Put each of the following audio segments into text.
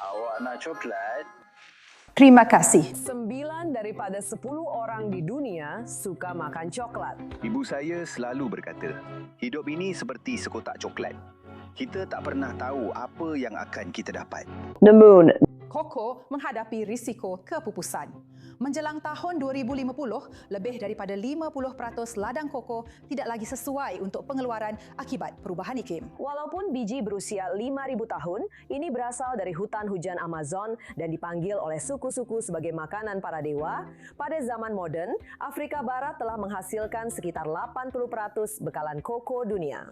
Awak nak coklat? Terima kasih. 9 daripada 10 orang di dunia suka makan coklat. Ibu saya selalu berkata, hidup ini seperti sekotak coklat. Kita tak pernah tahu apa yang akan kita dapat. The Moon. Koko menghadapi risiko kepupusan. Menjelang tahun 2050, lebih daripada 50% ladang koko tidak lagi sesuai untuk pengeluaran akibat perubahan iklim. Walaupun biji berusia 5,000 tahun, ini berasal dari hutan hujan Amazon dan dipanggil oleh suku-suku sebagai makanan para dewa, pada zaman moden, Afrika Barat telah menghasilkan sekitar 80% bekalan koko dunia.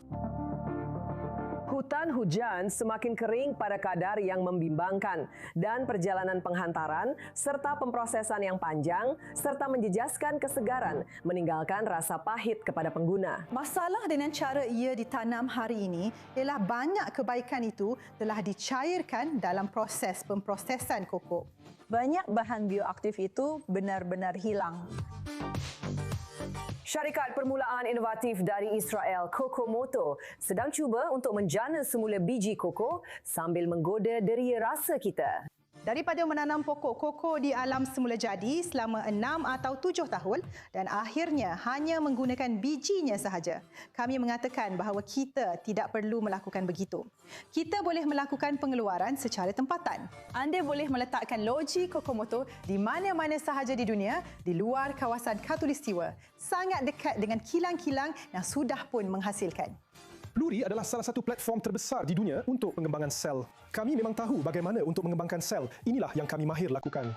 Hutan hujan semakin kering pada kadar yang membimbangkan dan perjalanan penghantaran serta pemprosesan yang panjang serta menjejaskan kesegaran meninggalkan rasa pahit kepada pengguna. Masalah dengan cara ia ditanam hari ini ialah banyak kebaikan itu telah dicairkan dalam proses pemprosesan koko. Banyak bahan bioaktif itu benar-benar hilang. Syarikat permulaan inovatif dari Israel, Kokomoto, sedang cuba untuk menjana semula biji koko sambil menggoda deria rasa kita. Daripada menanam pokok koko di alam semula jadi selama 6 atau 7 tahun dan akhirnya hanya menggunakan bijinya sahaja, kami mengatakan bahawa kita tidak perlu melakukan begitu. Kita boleh melakukan pengeluaran secara tempatan. Anda boleh meletakkan loji Kokomoto di mana-mana sahaja di dunia di luar kawasan Khatulistiwa, sangat dekat dengan kilang-kilang yang sudah pun menghasilkan. Pluri adalah salah satu platform terbesar di dunia untuk pengembangan sel. Kami memang tahu bagaimana untuk mengembangkan sel. Inilah yang kami mahir lakukan.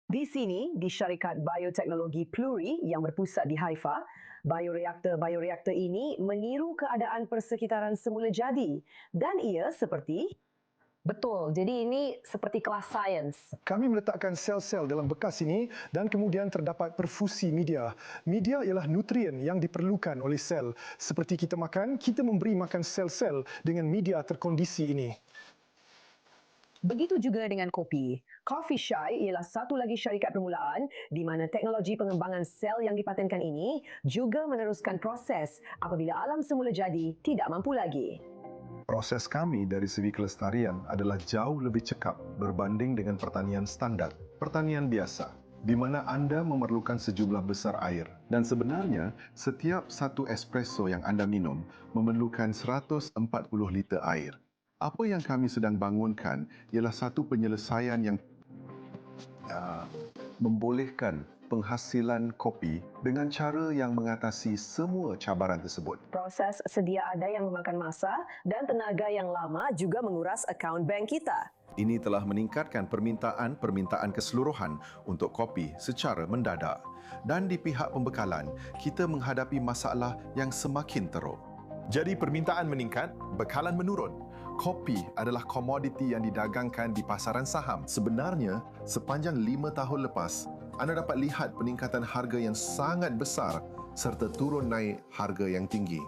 Di sini, di syarikat bioteknologi Pluri yang berpusat di Haifa, bioreaktor ini meniru keadaan persekitaran semula jadi dan ia seperti... Betul, jadi ini seperti kelas sains. Kami meletakkan sel-sel dalam bekas ini dan kemudian terdapat perfusi media. Media ialah nutrien yang diperlukan oleh sel. Seperti kita makan, kita memberi makan sel-sel dengan media terkondisi ini. Begitu juga dengan kopi. Coffee Shy ialah satu lagi syarikat permulaan di mana teknologi pengembangan sel yang dipatenkan ini juga meneruskan proses apabila alam semula jadi tidak mampu lagi. Proses kami dari segi kelestarian adalah jauh lebih cekap berbanding dengan pertanian standar, pertanian biasa, di mana anda memerlukan sejumlah besar air. Dan sebenarnya, setiap satu espresso yang anda minum memerlukan 140 liter air. Apa yang kami sedang bangunkan ialah satu penyelesaian yang membolehkan penghasilan kopi dengan cara yang mengatasi semua cabaran tersebut. Proses sedia ada yang memakan masa dan tenaga yang lama juga menguras akaun bank kita. Ini telah meningkatkan permintaan keseluruhan untuk kopi secara mendadak. Dan di pihak pembekalan, kita menghadapi masalah yang semakin teruk. Jadi permintaan meningkat, bekalan menurun. Kopi adalah komoditi yang didagangkan di pasaran saham. Sebenarnya, sepanjang 5 tahun lepas, anda dapat lihat peningkatan harga yang sangat besar serta turun naik harga yang tinggi.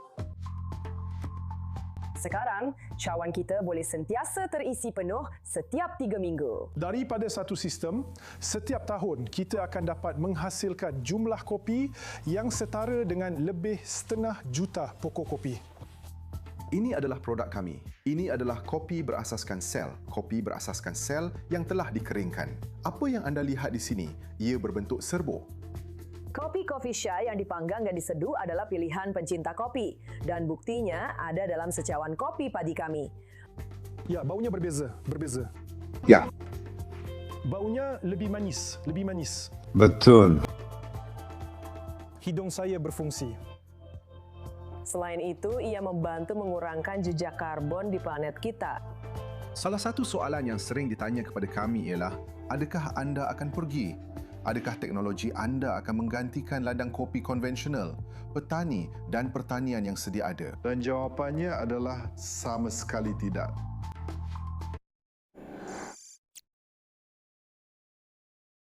Sekarang, cawan kita boleh sentiasa terisi penuh setiap 3 minggu. Daripada satu sistem, setiap tahun kita akan dapat menghasilkan jumlah kopi yang setara dengan lebih 500,000 pokok kopi. Ini adalah produk kami. Ini adalah kopi berasaskan sel. Kopi berasaskan sel yang telah dikeringkan. Apa yang anda lihat di sini, ia berbentuk serbuk. Kopi Coffee Shy yang dipanggang dan diseduh adalah pilihan pencinta kopi. Dan buktinya ada dalam secawan kopi padi kami. Ya, baunya berbeza. Ya. Baunya lebih manis. Betul. Hidung saya berfungsi. Selain itu, ia membantu mengurangkan jejak karbon di planet kita. Salah satu soalan yang sering ditanya kepada kami ialah, adakah anda akan pergi? Adakah teknologi anda akan menggantikan ladang kopi konvensional, petani dan pertanian yang sedia ada? Dan jawapannya adalah sama sekali tidak.